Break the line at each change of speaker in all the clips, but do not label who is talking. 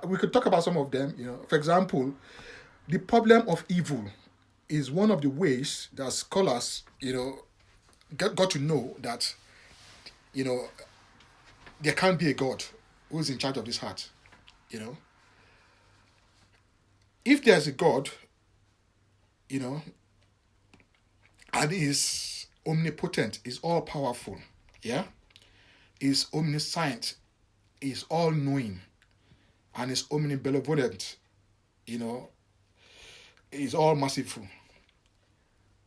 we could talk about some of them. For example, the problem of evil is one of the ways that scholars, got to know that, you know, there can't be a God who is in charge of this heart. You know, if there's a God, you know, and is omnipotent, is all powerful, yeah, is omniscient, is all knowing, and is omnibenevolent, you know, is all merciful.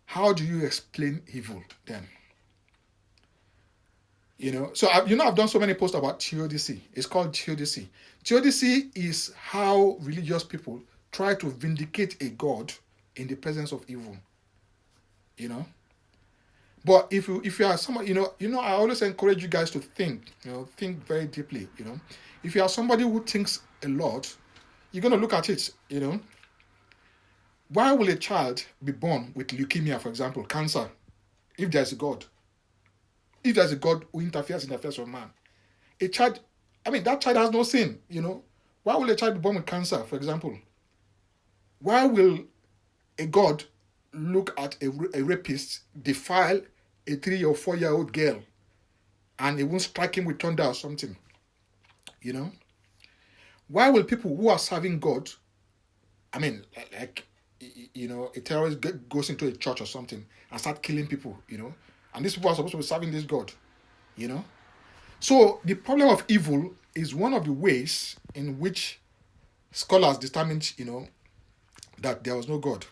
How do you explain evil then? So I've done so many posts about theodicy. It's called theodicy. Theodicy is how religious people try to vindicate a god in the presence of evil. You know, but if you are someone, I always encourage you guys to think very deeply. If you are somebody who thinks a lot, you're gonna look at it. Why will a child be born with leukemia, for example, cancer, if there's a God? If there's a God who interferes in the affairs of man, that child has no sin. Why will a child be born with cancer, for example? Why will a God look at a rapist defile a 3 or 4-year-old girl and he won't strike him with thunder or something? Why will people who are serving God, a terrorist goes into a church or something and start killing people, and these people are supposed to be serving this God, So the problem of evil is one of the ways in which scholars determined, that there was no God.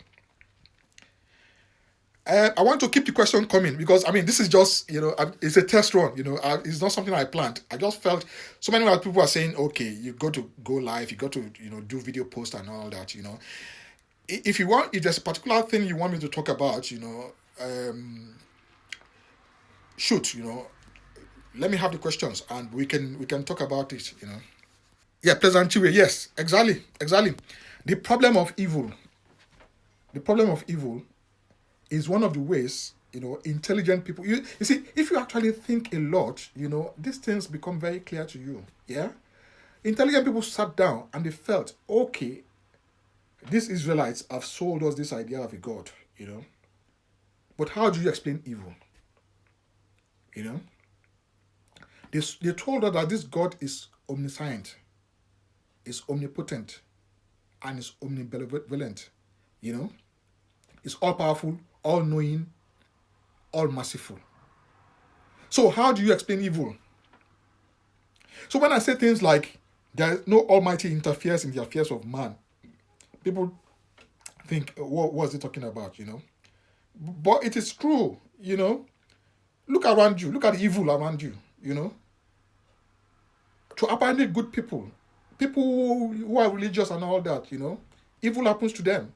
I want to keep the question coming because, this is just, it's a test run, it's not something I planned. I just felt so many other people are saying, okay, you got to go live, you got to, do video post and all that, If there's a particular thing you want me to talk about, shoot, let me have the questions and we can talk about it, Yeah, pleasantry, yes, exactly. The problem of evil is one of the ways, intelligent people, you see, if you actually think a lot, these things become very clear to you, yeah? Intelligent people sat down and they felt, okay, these Israelites have sold us this idea of a God, but how do you explain evil? They told us that this God is omniscient, is omnipotent, and is omnibenevolent, Is all powerful, all knowing, all merciful. So how do you explain evil? So when I say things like there is no Almighty interferes in the affairs of man, people think, what was he talking about, But it is true, Look around you, look at the evil around you, To apparently good people who are religious and all that, evil happens to them.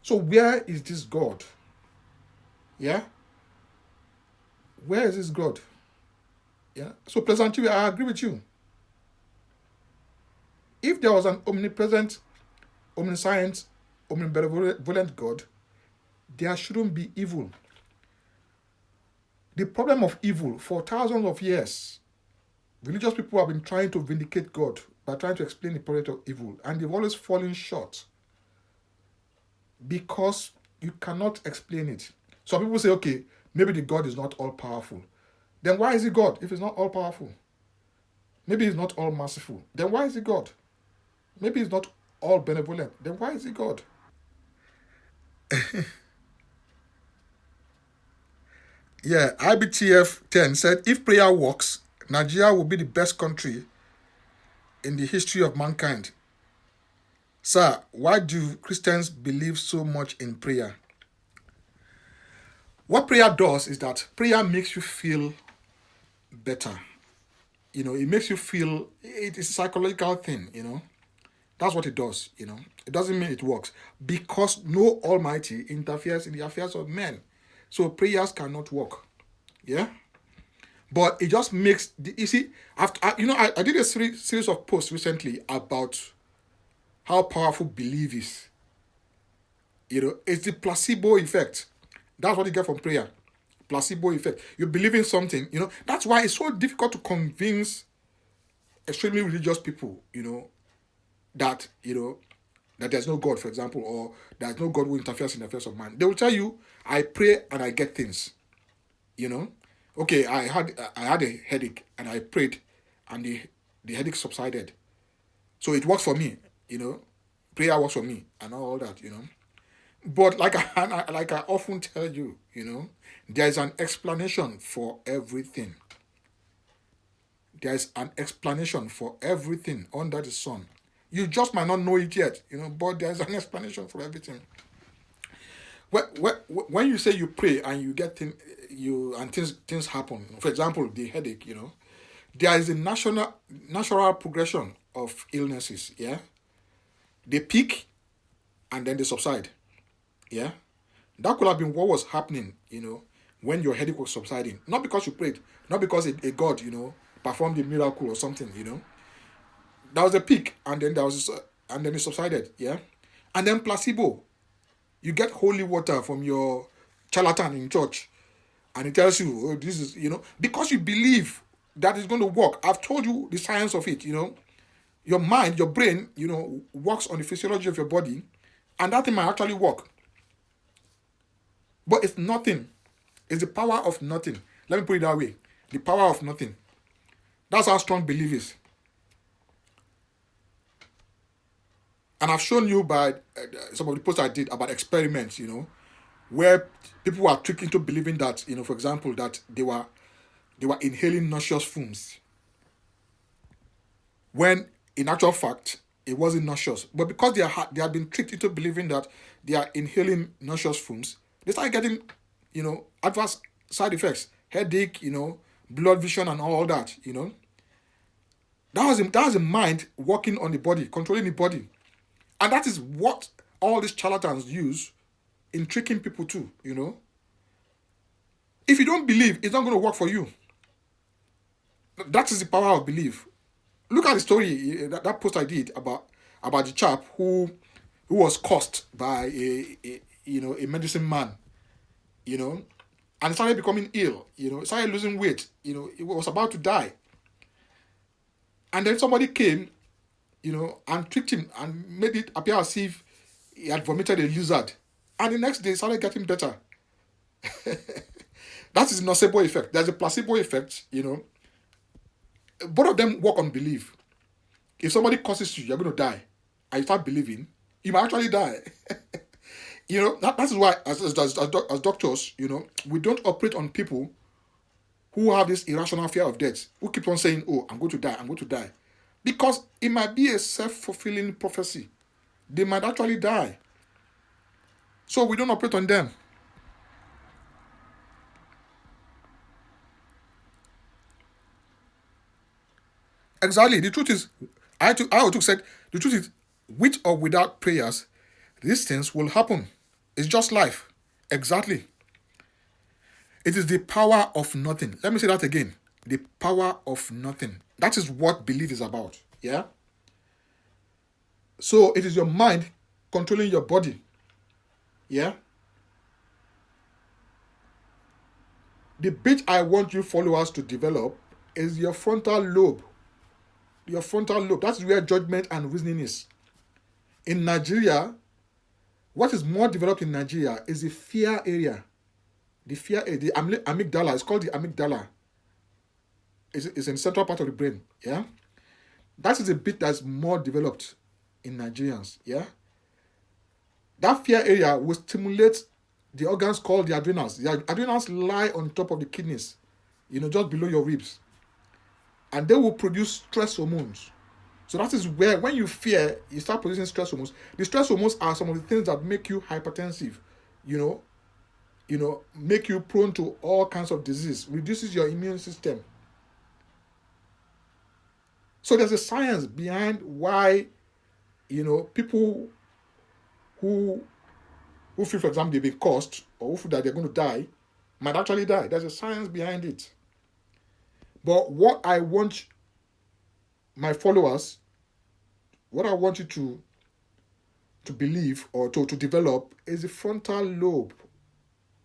So where is this God? Yeah? Where is this God? Yeah? So pleasantly, I agree with you. If there was an omnipresent, omniscient, omnibenevolent God, there shouldn't be evil. The problem of evil, for thousands of years, religious people have been trying to vindicate God by trying to explain the problem of evil, and they've always fallen short because you cannot explain it. Some people say, okay, maybe the God is not all-powerful. Then why is he God if he's not all-powerful? Maybe he's not all-merciful. Then why is he God? Maybe he's not all-benevolent. Then why is he God? Yeah, IBTF 10 said, if prayer works, Nigeria will be the best country in the history of mankind. Sir, why do Christians believe so much in prayer? What prayer does is that prayer makes you feel better. It makes you feel, it is a psychological thing, That's what it does, It doesn't mean it works. Because no Almighty interferes in the affairs of men. So prayers cannot work. Yeah? But it just makes, after I did a series of posts recently about how powerful belief is. It's the placebo effect. That's what you get from prayer. Placebo effect. You believe in something, That's why it's so difficult to convince extremely religious people, that, that there's no God, for example, or there's no God who interferes in the affairs of man. They will tell you, I pray and I get things. Okay, I had a headache and I prayed and the headache subsided. So it works for me, prayer works for me and all that. But like I often tell you, there is an explanation for everything. There is an explanation for everything under the sun. You just might not know it yet, but there is an explanation for everything. When you say you pray and you get things happen, for example, the headache, there is a natural progression of illnesses. Yeah, they peak and then they subside. Yeah, that could have been what was happening. When your headache was subsiding, not because you prayed, not because a God, performed a miracle or something. There was a peak and then and then it subsided. Yeah, and then placebo. You get holy water from your charlatan in church and it tells you, oh, this is, because you believe that it's going to work. I've told you the science of it. Your mind, your brain, works on the physiology of your body, and that thing might actually work. But it's nothing. It's the power of nothing. Let me put it that way. The power of nothing. That's how strong belief is. And I've shown you by some of the posts I did about experiments, where people were tricked into believing that, for example, that they were inhaling nauseous fumes. When in actual fact, it wasn't nauseous. But because they had been tricked into believing that they are inhaling nauseous fumes, they started getting, adverse side effects, headache, blood vision and all that, That was the mind working on the body, controlling the body. And that is what all these charlatans use in tricking people too, If you don't believe, it's not going to work for you. That is the power of belief. Look at the story, that post I did about the chap who was cursed by a medicine man, and started becoming ill, started losing weight, he was about to die. And then somebody came, and tricked him and made it appear as if he had vomited a lizard. And the next day, he started getting better. That is the nocebo effect. There's a placebo effect, Both of them work on belief. If somebody curses you, you're going to die, and you start believing, you might actually die. That is why, as doctors, we don't operate on people who have this irrational fear of death, who keep on saying, oh, I'm going to die. Because it might be a self-fulfilling prophecy. They might actually die. So we don't operate on them. Exactly. The truth is, I said, the truth is, with or without prayers, these things will happen. It's just life. Exactly. It is the power of nothing. Let me say that again. The power of nothing. That is what belief is about. Yeah? So it is your mind controlling your body. Yeah? The bit I want you followers to develop is your frontal lobe. Your frontal lobe. That's where judgment and reasoning is. In Nigeria, what is more developed in Nigeria is the fear area. The amygdala. It's called the amygdala. It's in the central part of the brain. Yeah? That is a bit that's more developed in Nigerians. Yeah? That fear area will stimulate the organs called the adrenals. The adrenals lie on top of the kidneys, just below your ribs. And they will produce stress hormones. So that is where, when you fear, you start producing stress hormones. The stress hormones are some of the things that make you hypertensive, make you prone to all kinds of disease, reduces your immune system. So there's a science behind why, people who feel, for example, they've been cursed or who feel that they're going to die might actually die. There's a science behind it. But what I want my followers, what I want you to believe or to develop is the frontal lobe.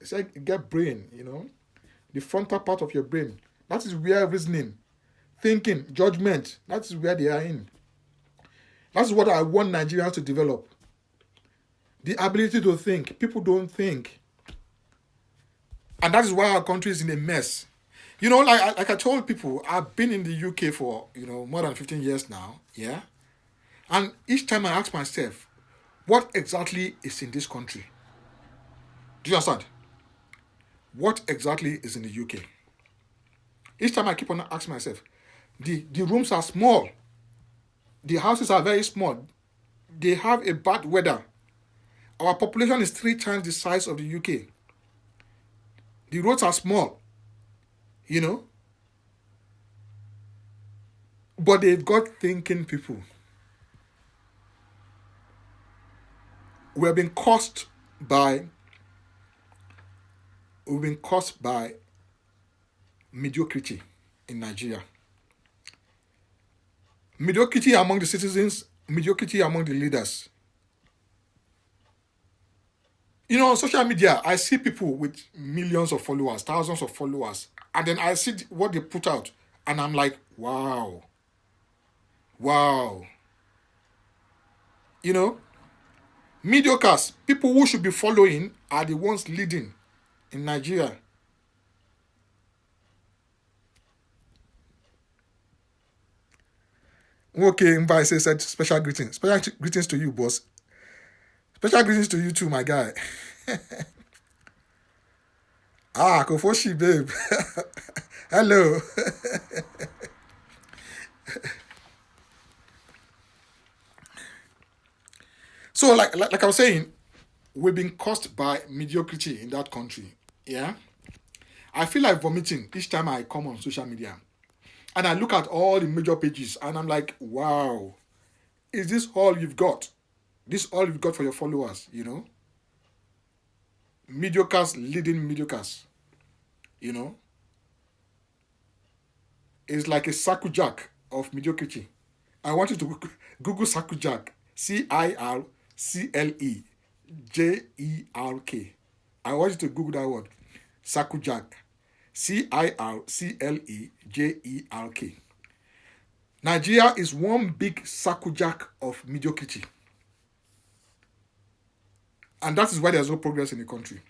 It's like you get brain, the frontal part of your brain. That is where reasoning, thinking, judgment. That is where they are in. That's what I want Nigerians to develop. The ability to think. People don't think. And that is why our country is in a mess. You know, like I told people, I've been in the UK for, more than 15 years now. Yeah. And each time I ask myself, what exactly is in this country? Do you understand? What exactly is in the UK? Each time I keep on asking myself, the rooms are small. The houses are very small. They have a bad weather. Our population is 3 times the size of the UK. The roads are small. But they've got thinking people. We've been caused by mediocrity in Nigeria. Mediocrity among the citizens, mediocrity among the leaders. On social media, I see people with millions of followers, thousands of followers, and then I see what they put out, and I'm like, wow. Mediocres, people who should be following, are the ones leading in Nigeria. Okay, Mbai said special greetings. Special greetings to you, boss. Special greetings to you too, my guy. Kofoshi, babe. Hello. So, like I was saying, we've been caused by mediocrity in that country. Yeah? I feel like vomiting each time I come on social media. And I look at all the major pages and I'm like, wow, is this all you've got? This all you've got for your followers, Mediocres leading mediocres, It's like a sakujack of mediocrity. I want you to Google sakujack, CIRCLEJERK. I want you to Google that word, sakujack, CIRCLEJERK. Nigeria is one big sakujack of mediocrity. And that is why there's no progress in the country.